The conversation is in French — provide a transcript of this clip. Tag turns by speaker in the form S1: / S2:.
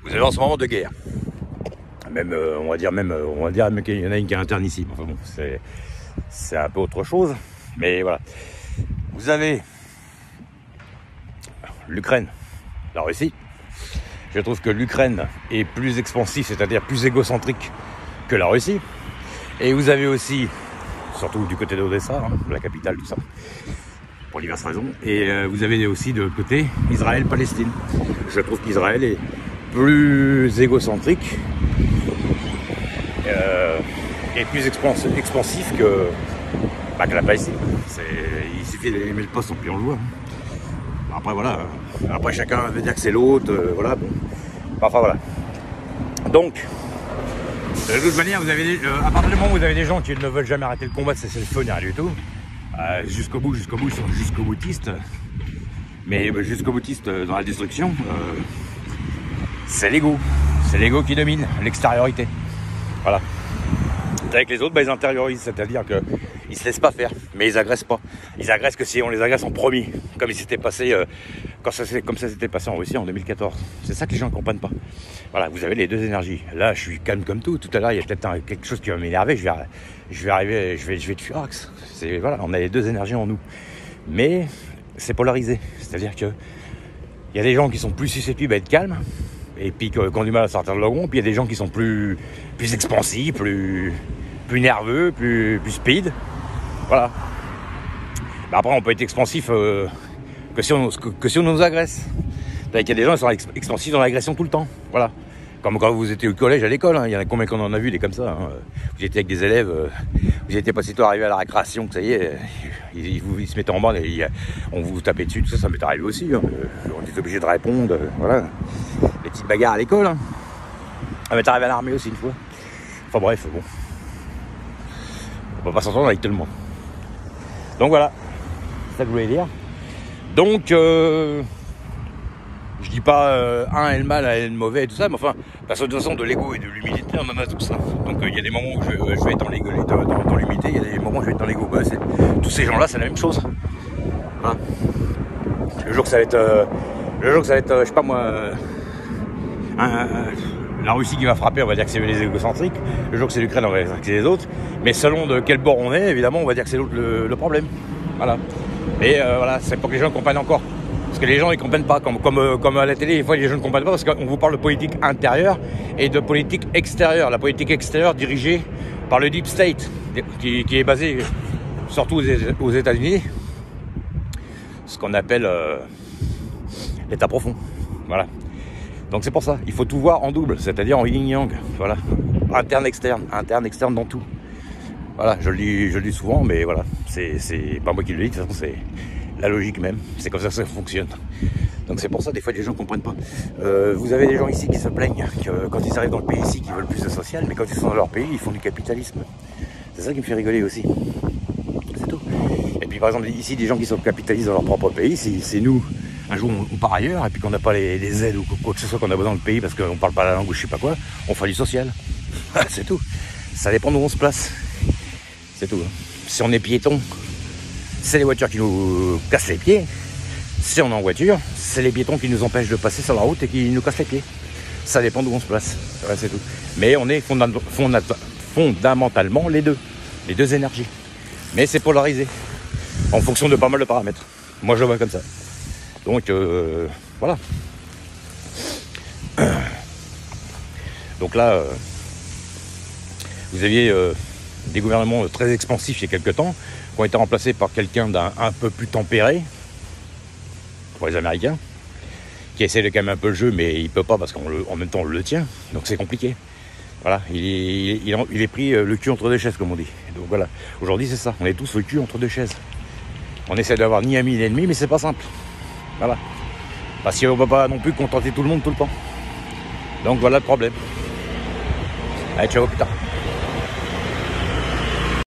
S1: Vous avez en ce moment de guerre. Même, on va dire qu'il y en a une qui est interne ici. Enfin bon, c'est un peu autre chose. Mais voilà. Vous avez l'Ukraine, la Russie. Je trouve que l'Ukraine est plus expansive, c'est-à-dire plus égocentrique que la Russie. Et vous avez aussi, surtout du côté d'Odessa, hein, la capitale, tout ça, pour diverses raisons. Et vous avez aussi de l'autre côté Israël-Palestine. Je trouve qu'Israël est plus égocentrique et plus expansif que la Palestine. Il suffit d'aimer le poste, puis on le voit. Après voilà, après chacun veut dire que c'est l'autre, voilà. Bon. Enfin voilà. Donc, de toute manière, vous avez à partir du moment où vous avez des gens qui ne veulent jamais arrêter le combat, c'est le feu, rien du tout. Jusqu'au bout, ils sont jusqu'au boutistes. Mais jusqu'au boutiste dans la destruction, c'est l'ego. C'est l'ego qui domine, l'extériorité. Voilà. Avec les autres, ils intériorisent, c'est-à-dire qu'ils ne se laissent pas faire, mais ils agressent pas. Ils agressent que si on les agresse en premier, comme il s'était passé, comme ça s'était passé en Russie en 2014. C'est ça que les gens ne comprennent pas. Voilà, vous avez les deux énergies. Là, je suis calme comme tout. Tout à l'heure, il y a peut-être quelque chose qui va m'énerver. Je vais te furax. Voilà, on a les deux énergies en nous. Mais c'est polarisé, c'est-à-dire que il y a des gens qui sont plus susceptibles à être calmes et puis qui ont du mal à sortir de leur rond, puis il y a des gens qui sont plus expansifs, plus nerveux, plus speed. Voilà. Après, on peut être expansif que si on nous agresse. Il y a des gens qui sont expansifs dans l'agression tout le temps. Voilà. Comme quand vous étiez au collège, à l'école, hein. Il y en a combien qu'on en a vu des comme ça, hein. Vous étiez avec des élèves, vous n'étiez pas si tôt arrivé à la récréation, que ça y est, ils se mettaient en bande et on vous tapait dessus, tout ça, ça m'est arrivé aussi, hein. On était obligé de répondre, voilà. Les petites bagarres à l'école, hein. Ça m'est arrivé à l'armée aussi une fois. Enfin bref, bon. On peut pas s'entendre avec tout le monde. Donc voilà, c'est ça que je voulais dire. Donc, je dis pas un est le mal, un est le mauvais et tout ça, mais enfin, parce que de toute façon, de l'ego et de l'humilité, on en a tout ça. Donc il y a des moments où je vais être dans l'humilité, il y a des moments où je vais être dans l'ego. Tous ces gens-là, c'est la même chose. Hein. Le jour que ça va être, je sais pas moi, la Russie qui va frapper, on va dire que c'est les égocentriques. Le jour que c'est l'Ukraine, on va dire que c'est les autres. Mais selon de quel bord on est, évidemment, on va dire que c'est l'autre le problème. Voilà. Et voilà, c'est pour que les gens comprennent encore. Parce que les gens ils comprennent pas, comme à la télé, des fois les gens ne comprennent pas parce qu'on vous parle de politique intérieure et de politique extérieure. La politique extérieure dirigée par le Deep State, qui est basé surtout aux États-Unis, ce qu'on appelle l'état profond. Voilà. Donc c'est pour ça, il faut tout voir en double, c'est-à-dire en yin-yang. Voilà. Interne-externe dans tout. Voilà, je le dis souvent, mais voilà, c'est pas moi qui le dis, de toute façon c'est la logique même, c'est comme ça que ça fonctionne. Donc c'est pour ça des fois les gens ne comprennent pas. Vous avez des gens ici qui se plaignent que quand ils arrivent dans le pays ici, qu'ils veulent plus de social, mais quand ils sont dans leur pays, ils font du capitalisme. C'est ça qui me fait rigoler aussi. C'est tout. Et puis par exemple ici, des gens qui sont capitalistes dans leur propre pays, c'est nous, un jour on part ailleurs, et puis qu'on n'a pas les aides ou quoi que ce soit qu'on a besoin dans le pays parce qu'on ne parle pas la langue ou je sais pas quoi, on fait du social. C'est tout. Ça dépend d'où on se place. C'est tout. Si on est piéton, c'est les voitures qui nous cassent les pieds. Si on est en voiture, c'est les piétons qui nous empêchent de passer sur la route et qui nous cassent les pieds. Ça dépend d'où on se place. Ouais, c'est tout. Mais on est fondamentalement les deux énergies. Mais c'est polarisé en fonction de pas mal de paramètres. Moi, je le vois comme ça. Donc, voilà. Donc là, vous aviez des gouvernements très expansifs il y a quelques temps, qui ont été remplacés par quelqu'un d'un peu plus tempéré, pour les Américains, qui essaie de calmer un peu le jeu, mais il ne peut pas parce qu'en même temps on le tient, donc c'est compliqué. Voilà, il est pris le cul entre deux chaises, comme on dit. Donc voilà, aujourd'hui c'est ça, on est tous le cul entre deux chaises. On essaie d'avoir ni amis ni ennemis, mais c'est pas simple. Voilà, parce qu'on ne peut pas non plus contenter tout le monde tout le temps. Donc voilà le problème. Allez, ciao, plus tard.